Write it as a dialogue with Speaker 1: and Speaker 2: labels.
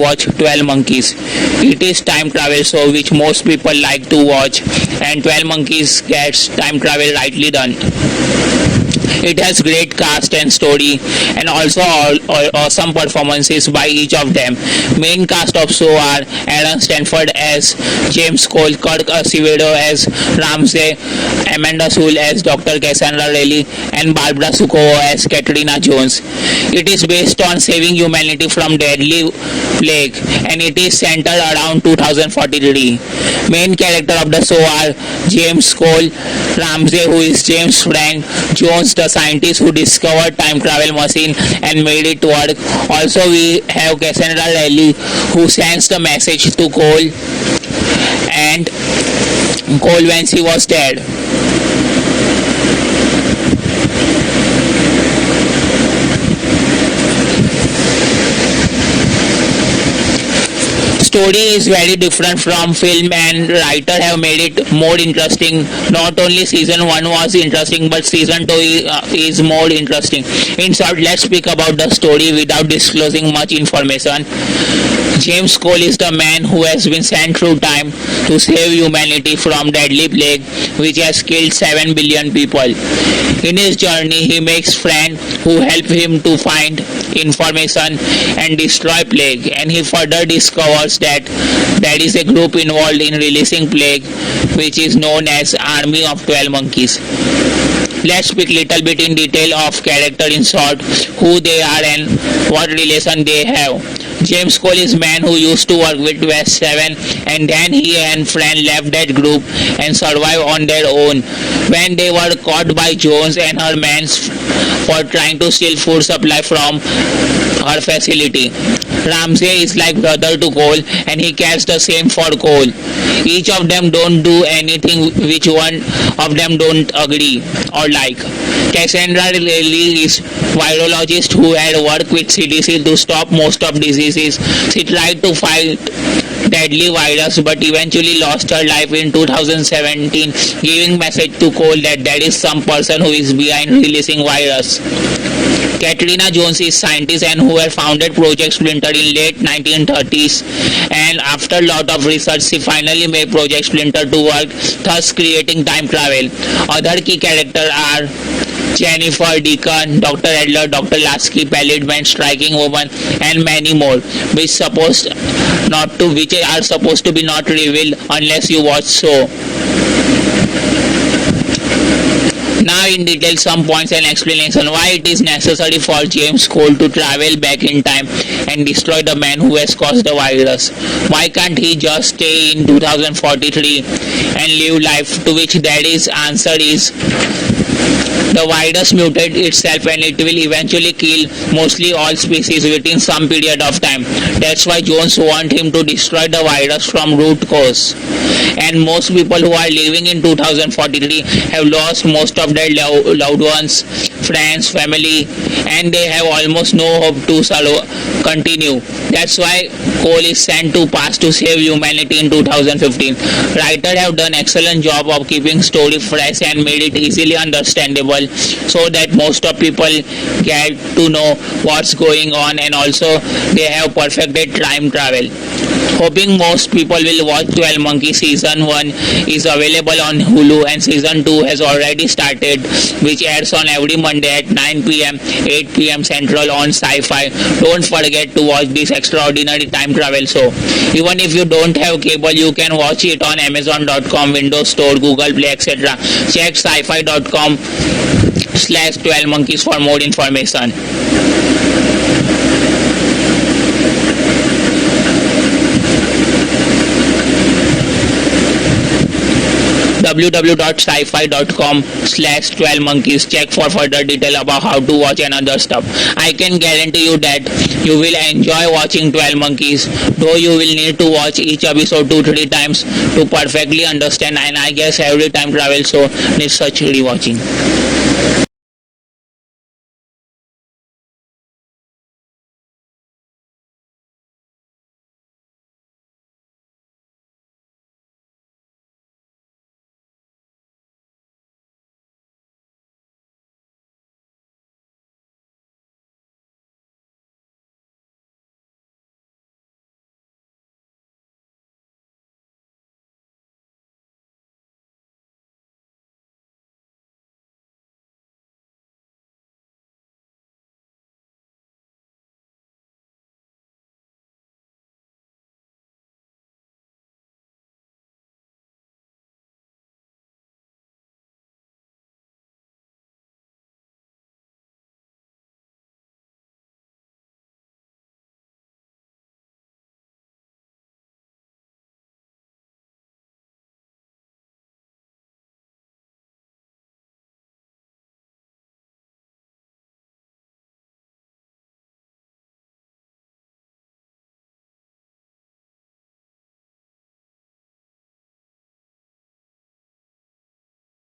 Speaker 1: watch 12 Monkeys. It is time travel show which most people like to watch, and 12 Monkeys gets time travel rightly done. It has great cast and story, and also all awesome performances by each of them. Main cast of show are Aaron Stanford as James Cole, Kirk Acevedo as Ramsey, Amanda Sewell as Dr. Cassandra Raleigh, and Barbara Sukovo as Katrina Jones. It is based on saving humanity from deadly plague, and it is centered around 2043. Main character of the show are James Cole, Ramsey, who is James' friend, Jones, the scientist who discovered time travel machine and made it work. Also, we have Cassandra Raleigh, who sends the message to Cole and Cole when she was dead. Story is very different from film, and writer have made it more interesting. Not only season 1 was interesting, but season 2 is more interesting. In short, let's speak about the story without disclosing much information. James Cole is the man who has been sent through time to save humanity from deadly plague which has killed 7 billion people. In his journey, he makes friends who help him to find information and destroy plague, and he further discovers that there is a group involved in releasing plague which is known as Army of 12 Monkeys. Let's speak little bit in detail of character in short, who they are and what relation they have. James Cole is man who used to work with West 7, and then he and friend left that group and survived on their own when they were caught by Jones and her men for trying to steal food supply from her facility. Ramsey is like brother to Cole, and he cares the same for Cole. Each of them don't do anything which one of them don't agree or like. Cassandra Raleigh is virologist who had worked with CDC to stop most of diseases. She tried to fight deadly virus but eventually lost her life in 2017, giving message to Cole that there is some person who is behind releasing virus. Katrina Jones is scientist and who had founded Project Splinter in late 1930s, and after lot of research she finally made Project Splinter to work, thus creating time travel. Other key characters are Jennifer Deacon, Dr. Adler, Dr. Lasky, Pallid Man, Striking Woman, and many more, which are supposed to be not revealed unless you watch show. Now in detail some points and explanation why it is necessary for James Cole to travel back in time and destroy the man who has caused the virus. Why can't he just stay in 2043 and live life? To which daddy's answer is the virus mutated itself and it will eventually kill mostly all species within some period of time. That's why Jones want him to destroy the virus from root cause. And most people who are living in 2043 have lost most of their loved ones, friends, family, and they have almost no hope to continue. That's why Cole is sent to past to save humanity in 2015. Writers have done excellent job of keeping story fresh and made it easily understandable so that most of people get to know what's going on, and also they have perfected time travel. Hoping most people will watch 12 Monkeys. Season 1 is available on Hulu and season 2 has already started, which airs on every Monday at 9 p.m. 8 p.m. Central on Sci-Fi. Don't forget to watch this extraordinary time travel show. Even if you don't have cable, you can watch it on Amazon.com, Windows Store, Google Play, etc. Check sci-fi.com/12 Monkeys for more information. www.sci-fi.com/12 Monkeys. Check for further detail about how to watch and other stuff. I can guarantee you that you will enjoy watching 12 Monkeys, though you will need to watch each episode 2-3 times to perfectly understand, and I guess every time travel show needs such rewatching.